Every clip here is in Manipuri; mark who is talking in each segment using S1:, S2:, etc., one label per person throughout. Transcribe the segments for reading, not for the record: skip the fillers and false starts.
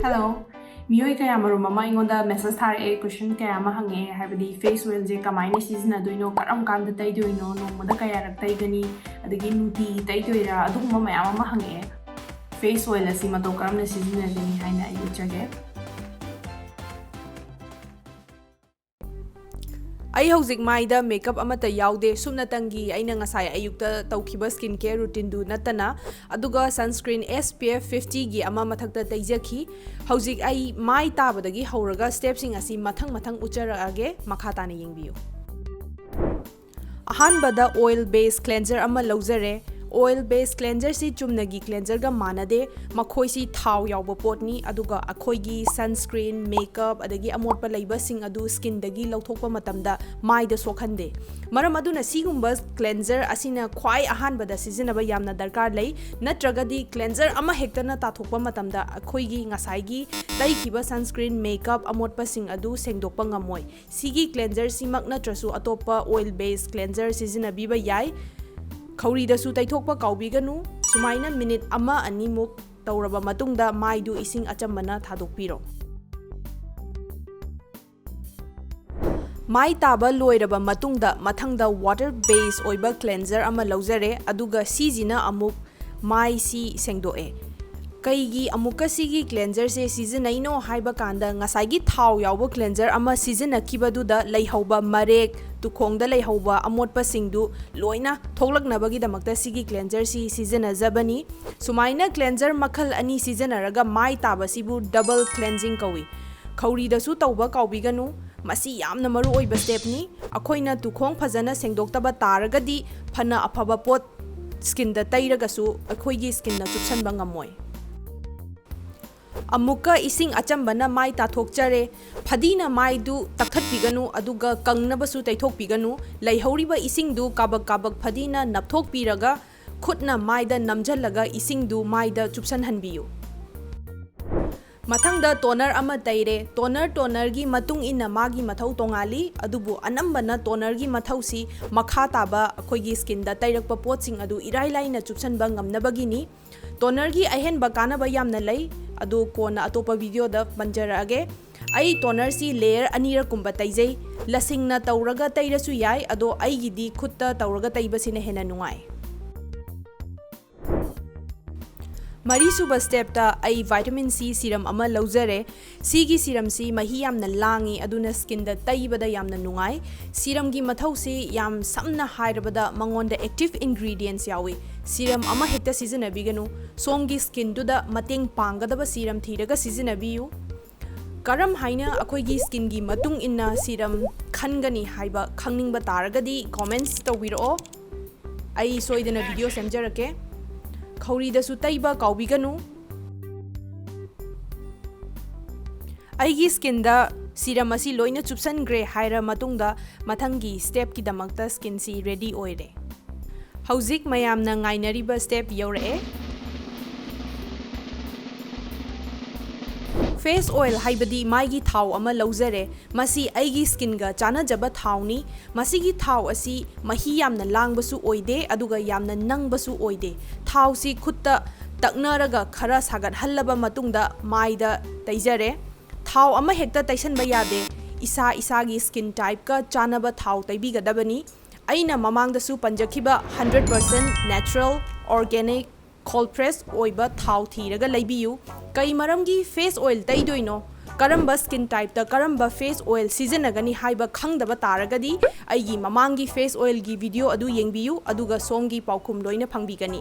S1: Hello. Mioi kaya marumama ingonda message thare question kaya mahange habdi face oil je kamaina season aduino karam kanda tai doino no moda kaya rak tai gani adagi nuti tai doira adu mama yama mahange face oil asi mato karam na season gani haina ayu chage
S2: I hojik maida makeup amata yaude sumna tangi aina ngasai ayukta tawkhiba skin care routine du natana aduga sunscreen SPF 50 gi ama mathakta taijaki hojik ai mai tabadagi horaga stepsing asi mathang ucharage makha na yengbiyu ahanbada oil based cleanser ama lauzare oil based cleanser si chumnagi cleanser ga manade makhoi si thau yawba potni aduga akhoi gi sunscreen makeup adagi amotpa leiba sing adu skin dagi lauthokpa matamda mai da sokhande maram aduna sigumba cleanser asina khwai ahanbada sizinaba yamna darkar lei natraga di cleanser ama hektana tathokpa matamda akhoi gi ngasai gi taikhiba sunscreen makeup amotpa sing adu sengdokpa ngamoi sigi cleanser simak natrasu atopa oil based cleanser sizinabiba yai Kauri da su taithokpa kaubiganu sumaina minute ama animuk tauraba matungda maidu ising achambana thadokpiro mai taba loiraba matungda mathangda water based oiba cleanser ama lauzare aduga sijina amuk mai si sengdoe kaigi amuka sigi cleanser se season aino haiba kanda ngasai gi thau yawbo cleanser ama season akibadu da leihauba marek tukhongda leihauba amotpa singdu loina thoglaknabagi damakta sigi cleanser si season azabani sumaina cleanser makhal ani season araga mai taba sibu double cleansing kawi khauri da su tawba kaubiganu masi yamna maru oiba step ni akhoina tukhong phajana sengdoktaba taragadi phana afaba pot skin da tairaga su akhoi gi skin na chupsanba ngamoi amuka ising achambana mai tathokchare phadina mai du takhatpiganu aduga kangnabasu taithokpiganu leihoriba ising du kabak phadina napthokpiraga khutna mai da namjalaga ising du mai da chupsan hanbiyu mathangda toner ama taire toner gi matung inna magi mathau tongali adubu anambana toner gi mathausi makha taba akhoi gi skin da tairakpa potsing adu irai laina chupsanba ngamnabagini toner gi ahenba kanaba yamna lei adu kona atopa video da banjarage ai toner si layer anira kumba taijai lasingna tauraga tairasu yai ado ai gidi khutta tauraga taibasina hena nungai Marisuba step ta ai vitamin C serum ama lauzare sigi serum si mahi yamna langi aduna skin da taibada yamna nungai serum gi mathau si yam samna hairabada mangonda active ingredients yawi serum ama hekta season abiganu songi skin du da mateng panggadaba serum thiraga season abiyu karam haina akhoi gi skin gi matung inna serum khangani haiba khangning ba taragadi comments tawbiro ai soidana video semjarake Kauri da su taiba kaubiganu Aigi skin da serum asi loina chupsan gray haira matungda mathangi step ki damakta skin si ready oire Hauzik mayamna ngainariba step yaurae Face oil haibadi maigi thau ama lauzare masi aigi skin ga chana jaba thauni masi gi thau asi mahi yamna langbasu oide aduga yamna nangbasu oide thau si khutta taknaraga khara sagat hallaba matungda maida taijare thau ama hekta taisan ba yade isa gi skin type ka chana ba thau taibi gadabani aina mamang da su panjakhiba 100% natural organic cold press oiba thau thiraga leibiyu kai maramgi face oil taidoino karamba skin type ta karamba face oil season agani haiba khangdaba taragadi aigi mamangi face oil gi video adu yengbiyu aduga songi paukhum loina phangbigani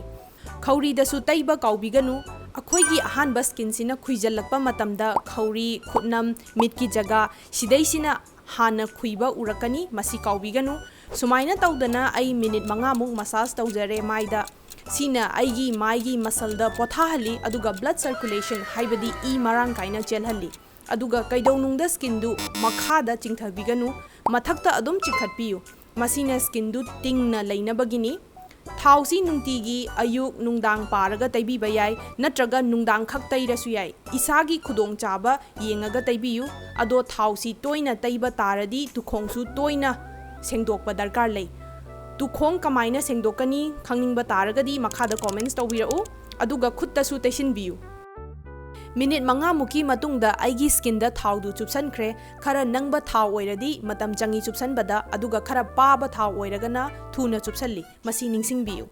S2: khauri da su taiba kaubiganu akhoi gi ahanba skin sina khuijalakpa matamda khauri khutnam mitki jaga sidai sina hana khuiba urakani masi kaubiganu sumaina tawdana ai minute manga muk massage tawjare maida Sina aigi maigi muscle da pothahali aduga blood circulation haibadi e marang kaina chelhalli aduga kaidonung da skin du makha da chingthabiganu mathakta adum chikhatpiyu masina skin du tingna leinabagini thausi nungtigi ayuk nungdang paraga taibi bayai natraga nungdang khak tairasu yai isagi khudong chaba yengaga taibiyu ado thausi toina taiba taradi tukhongsu toina sengdokpa darkar lei tukhong kamaina sengdokani khangning ba taragadi makhada comments tawbirau aduga khutta su taisin biu minute 5 ಮುಕಿ ಮತುಂಗದ ಐಗಿ ಸ್ಕಿನ್ ದ ಥಾವ್ ದು ಚುಪ್ಸನ್ಖ್ರೆ ಖರ ನಂಗ್ಬ ಥಾವ್ ಒಯ್ರದಿ ಮತಂ ಚಂಗಿ ಚುಪ್ಸನ್ಬದ ಅದುಗ ಖರ ಪಾಬ ಥಾವ್ ಒಯ್ರಗನ ಥೂನ ಚುಪ್ಸಲ್ಲಿ ಮಸಿ ನಿಂಗ್ಸಿಂಗ್ಬಿಯು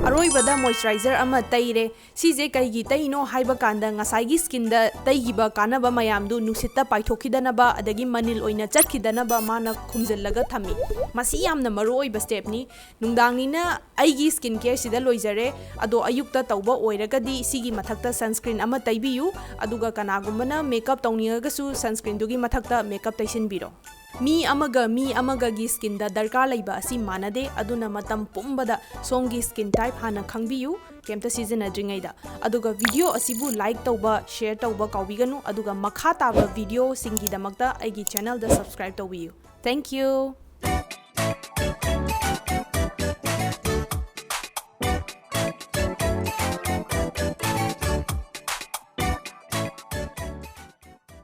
S2: ಅರೋಯ್ಬದ ಮಾಯಿಶ್ಚರೈಸರ್ ಅಮ ತೈರೆ ಸಿಜೆ ಕೈಗಿ ತೈನೋ ಹಾಯ್ಬ ಕಾಂದ ngसाइगी स्किन ದ ತೈಗಿಬ ಕಾನಬ ಮಯಾಮ್ದು ನುಸಿತ್ತ ಪಾಯ್ಥೋಕಿದನಬ ಅದಗಿ ಮನಿಲ್ ಒಯ್ನ ಚಟ್ಕಿದನಬ ಮಾನ ಖುಮ್ಜಲ್ಲಗ ಥಮ್ಮಿ ಮಸಿ ಯಾಮ್ನ ಮರೋಯ್ಬ ಸ್ಟೆಪ್ನಿ ನುಂಗ್ದಾಂಗ್ನಿನ ಐಗಿ ಸ್ಕಿನ್ ಕೇರ್ ಸಿದ ಲೋಯ್ಜರೆ ಅದೋ ಅಯುಕ್ತ ತೌಬ ಒಯ್ರಗದಿ ಸಿಗಿ ಮಥಕ್ತ ಸನ್ಸ್ಕ್ರೀನ್ ಅಮ ತೈಬಿಯು ಅದುಗ ಕನಾಗುಂಬನ ಮೇಕಪ್ ತೌನಿಯಗಸು ಸನ್ಸ್ಕ್ರೀನ್ ದುಗಿ ಮಥಕ್ತ ಮೇಕಪ್ ತೈಸಿನ್ಬಿರೋ मी अमगा गी स्किन दा दरकार लैबा असि मानदे अदुना मतम पुंबदा सोंगी स्किन टाइप हाना खंगबियु केमता सिजनद्रिङैदा अदुगा वीडियो असिबु लाइक तौबा शेयर तौबा काउबिगनु अदुगा मखा ताबा वीडियो सिंगी दमक्ता आइगी चैनल दा सब्सक्राइब तौबियु थैंक यू